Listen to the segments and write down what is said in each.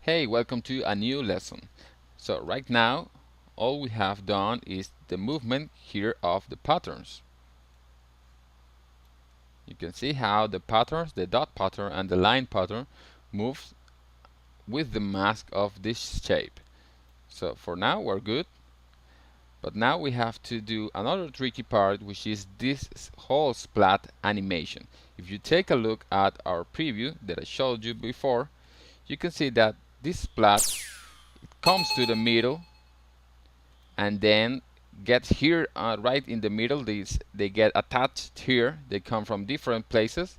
Hey, welcome to a new lesson. So right now, all we have done is the movement here of the patterns. You can see how the patterns, the dot pattern and the line pattern moves with the mask of this shape. So for now we're good, but now we have to do another tricky part, which is this whole splat animation. If you take a look at our preview that I showed you before, you can see that this splat comes to the middle and then gets here right in the middle. They get attached here. They come from different places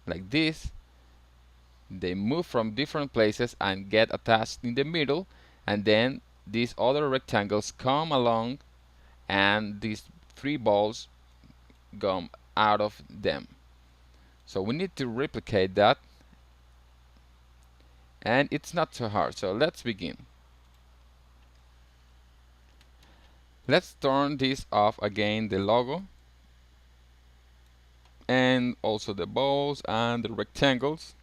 like this. They move from different places and get attached in the middle, and then these other rectangles come along and these three balls come out of them. So we need to replicate that, and it's not so hard. So let's begin. Let's turn this off again, the logo, and also the balls and the rectangles,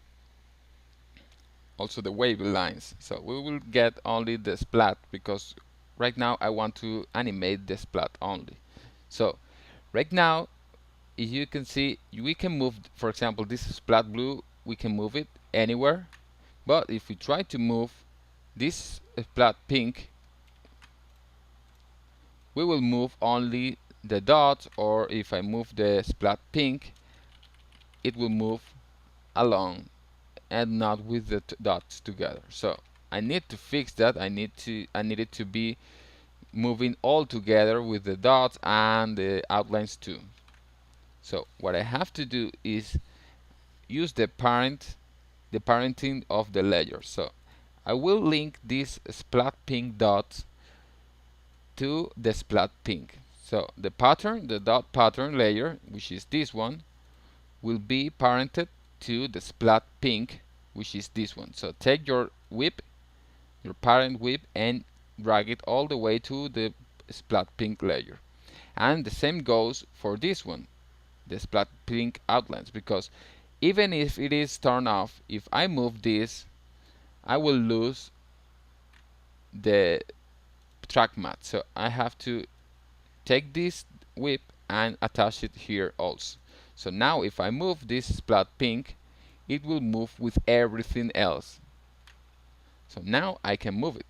also the wavy lines. So we will get only the splat because right now I want to animate the splat only. So right now, if you can see, we can move, for example, this splat blue, we can move it anywhere. But if we try to move this splat pink, we will move only the dots, or if I move the splat pink, it will move along and not with the dots together. So I need to fix that. I need it to be moving all together with the dots and the outlines too. So what I have to do is use the parenting of the layer. So I will link this splat pink dot to the splat pink. So the pattern, the dot pattern layer, which is this one, will be parented to the splat pink, which is this one. So take your whip, your parent whip, and drag it all the way to the splat pink layer. And the same goes for this one, the splat pink outlines, because even if it is turned off, if I move this, I will lose the track matte. So I have to take this whip and attach it here also. So now if I move this splat pink, it will move with everything else. So now I can move it.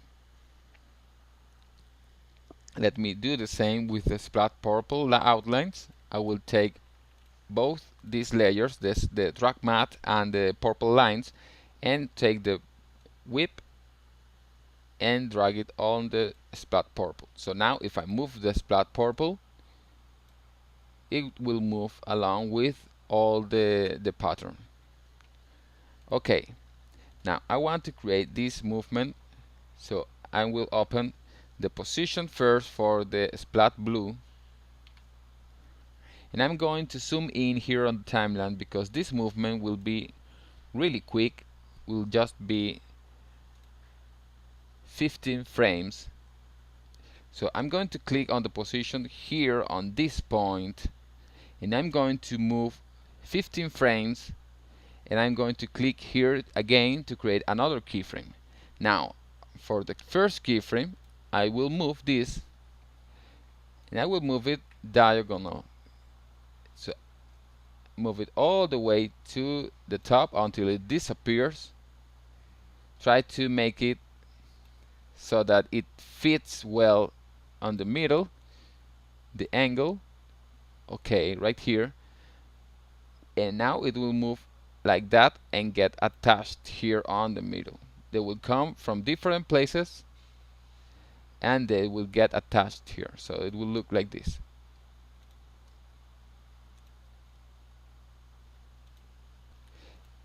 Let me do the same with the splat purple outlines. I will take both these layers, the track matte and the purple lines, and take the whip and drag it on the splat purple. So now if I move the splat purple, it will move along with all the pattern. Okay, now I want to create this movement, so I will open the position first for the splat blue, and I'm going to zoom in here on the timeline because this movement will be really quick, will just be 15 frames. So I'm going to click on the position here on this point, and I'm going to move 15 frames, and I'm going to click here again to create another keyframe. Now for the first keyframe, I will move this, and I will move it diagonal. So move it all the way to the top until it disappears. Try to make it so that it fits well on the middle, the angle, okay, right here. And now it will move like that and get attached here on the middle. They will come from different places and they will get attached here, so it will look like this.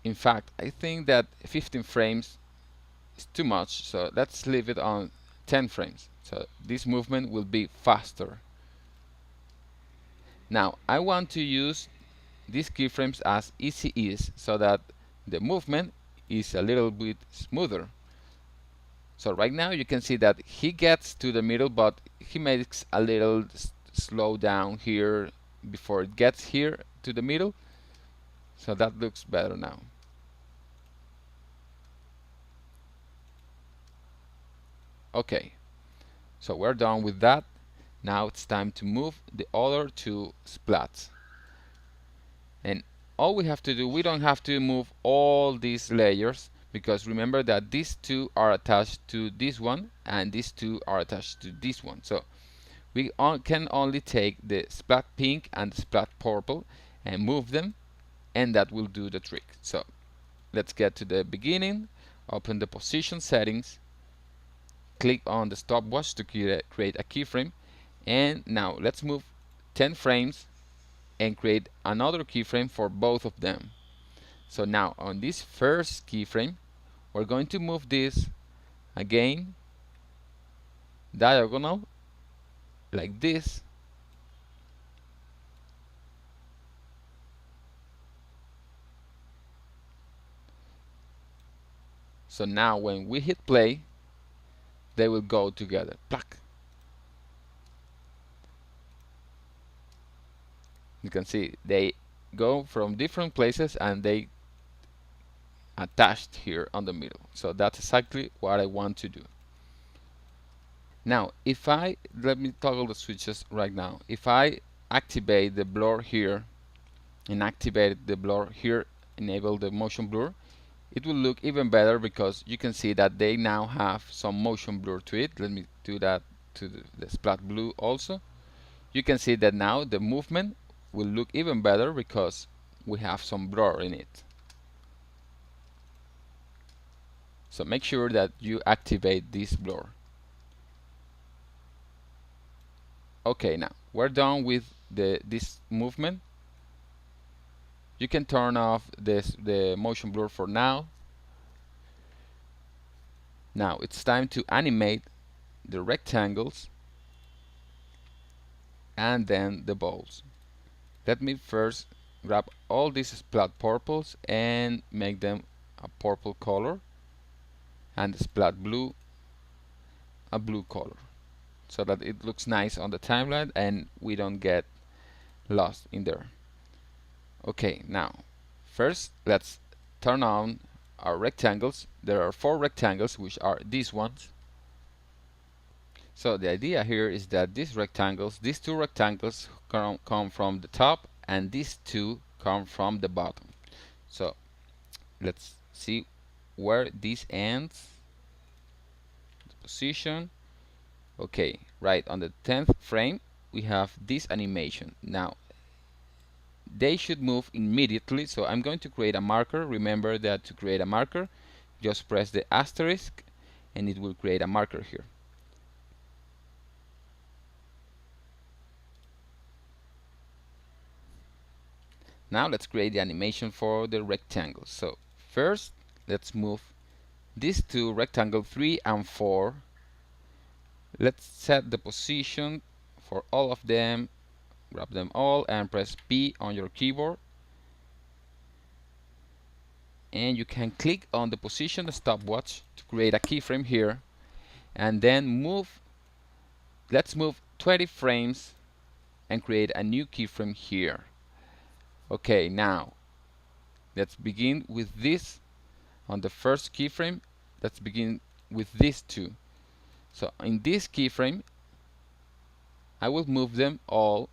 In fact, I think that 15 frames is too much, so let's leave it on 10 frames, so this movement will be faster. Now I want to use these keyframes as easy ease so that the movement is a little bit smoother. So right now you can see that he gets to the middle, but he makes a little slow down here before it gets here to the middle, so that looks better now. Okay, so we're done with that. Now it's time to move the other two splats. And all we have to do, we don't have to move all these layers, because remember that these two are attached to this one and these two are attached to this one. So we can only take the splat pink and the splat purple and move them, and that will do the trick. So let's get to the beginning, open the position settings, click on the stopwatch to create a keyframe, and now let's move 10 frames and create another keyframe for both of them. So now on this first keyframe, we're going to move this again diagonal like this. So now when we hit play, they will go together. Pluck. You can see they go from different places and they attached here on the middle. So that's exactly what I want to do. Now if I let me toggle the switches right now. If I activate the blur here and activate the blur here, enable the motion blur, it will look even better because you can see that they now have some motion blur to it. Let me do that to the splat blue also. You can see that now the movement will look even better because we have some blur in it. So make sure that you activate this blur. Okay, now we're done with this movement. You can turn off the motion blur for now. Now it's time to animate the rectangles and then the balls. Let me first grab all these splat purples and make them a purple color, and the splat blue a blue color, so that it looks nice on the timeline and we don't get lost in there. Okay, now first let's turn on our rectangles. There are 4 rectangles, which are these ones. So the idea here is that these rectangles, these 2 rectangles come from the top and these 2 come from the bottom. So let's see where this ends. The position. Okay, right on the 10th frame we have this animation. Now they should move immediately, so I'm going to create a marker. Remember that to create a marker, just press the asterisk and it will create a marker here. Now let's create the animation for the rectangles. So first let's move these 2 rectangle 3 and 4. Let's set the position for all of them, grab them all and press P on your keyboard, and you can click on the position stopwatch to create a keyframe here, and then let's move 20 frames and create a new keyframe here. Okay, now let's begin with this. On the first keyframe, let's begin with these 2. So in this keyframe I will move them all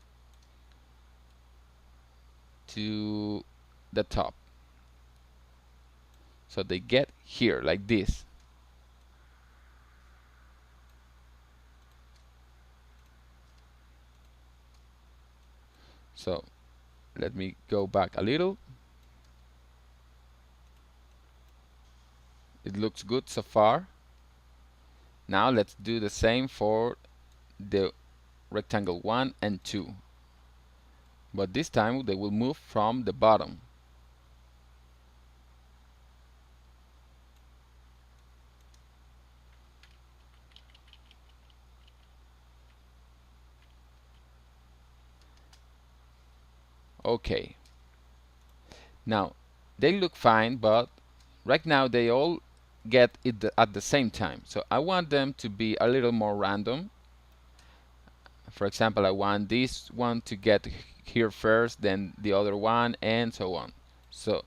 to the top, so they get here like this. So let me go back a little. It looks good so far. Now let's do the same for the rectangle 1 and 2, but this time they will move from the bottom. Okay, now they look fine, but right now they all get it at the same time, so I want them to be a little more random. For example, I want this one to get here first, then the other one, and so on. So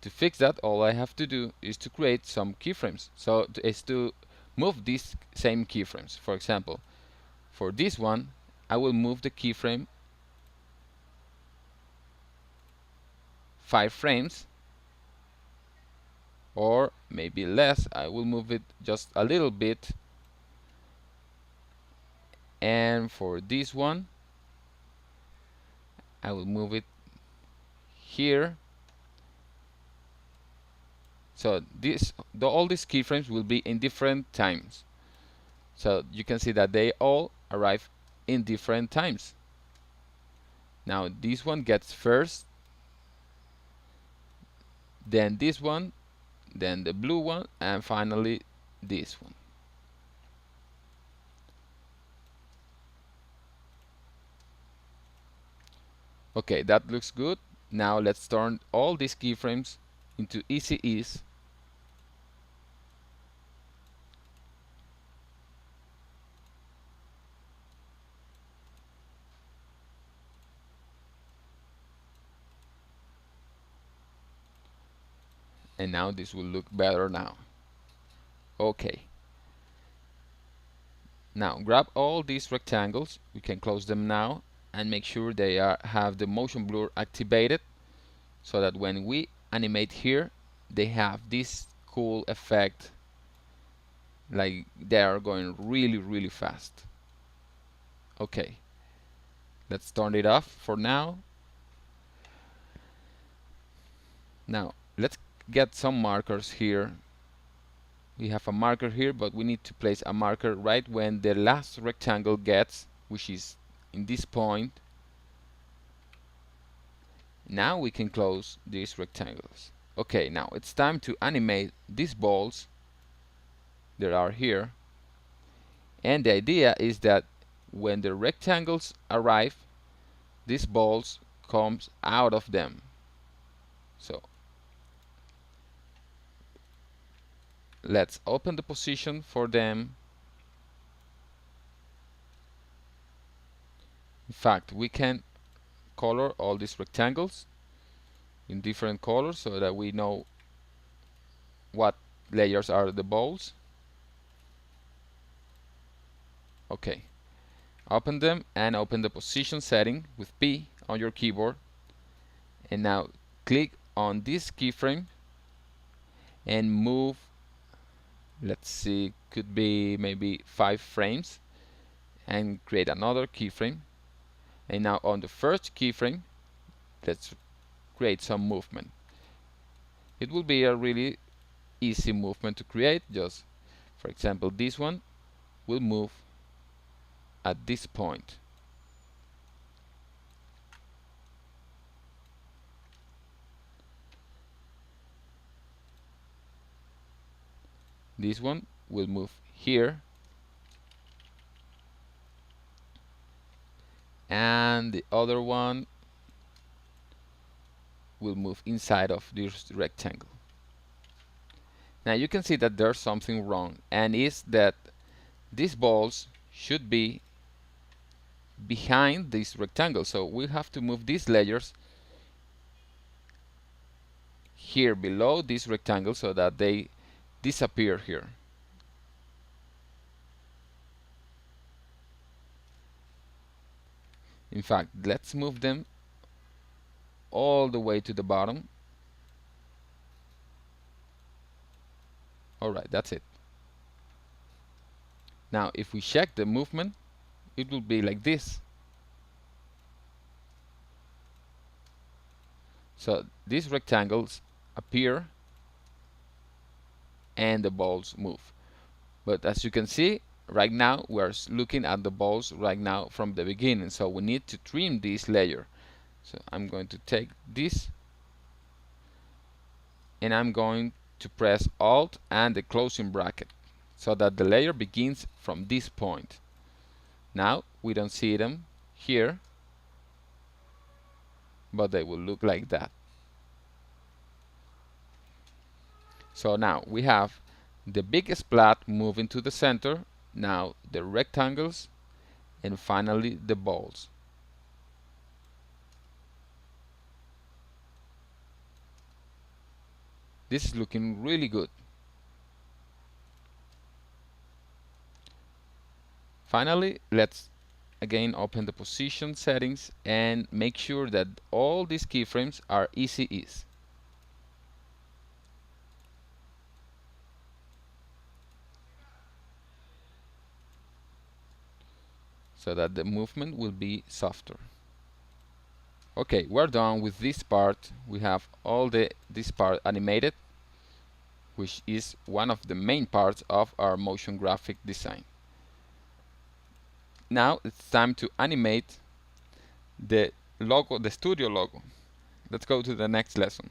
to fix that, all I have to do is to create some keyframes. So is to move these same keyframes. For example, for this one, I will move the keyframe 5 frames, or maybe less. I will move it just a little bit. And for this one, I will move it here. So all these keyframes will be in different times. So you can see that they all arrive in different times. Now this one gets first, then this one, then the blue one, and finally this one. Okay, that looks good. Now let's turn all these keyframes into easy ease. And now this will look better now. Okay. Now grab all these rectangles, we can close them now, and make sure they have the motion blur activated, so that when we animate here, they have this cool effect, like they are going really fast. Okay, let's turn it off for now. Now let's get some markers here. We have a marker here, but we need to place a marker right when the last rectangle gets, which is in this point. Now we can close these rectangles. Okay, now it's time to animate these balls that are here. And the idea is that when the rectangles arrive, these balls comes out of them. So let's open the position for them. In fact, we can color all these rectangles in different colors so that we know what layers are the balls. Okay, open them and open the position setting with P on your keyboard, and now click on this keyframe and move, let's see, could be maybe 5 frames, and create another keyframe. And now on the first keyframe, let's create some movement. It will be a really easy movement to create. Just for example, this one will move at this point. This one will move here, and the other one will move inside of this rectangle. Now you can see that there's something wrong, and is that these balls should be behind this rectangle. So we have to move these layers here below this rectangle so that they disappear here. In fact, let's move them all the way to the bottom. Alright, that's it. Now if we check the movement, it will be like this. So these rectangles appear and the balls move. But as you can see, right now we are looking at the balls right now from the beginning, so we need to trim this layer. So I'm going to take this and I'm going to press Alt and the closing bracket so that the layer begins from this point. Now we don't see them here, but they will look like that. So now we have the big splat moving to the center, now the rectangles, and finally the balls. This is looking really good. Finally, let's again open the position settings and make sure that all these keyframes are easy ease. So that the movement will be softer. Okay, we're done with this part. We have all this part animated, which is one of the main parts of our motion graphic design. Now it's time to animate the logo, the studio logo. Let's go to the next lesson.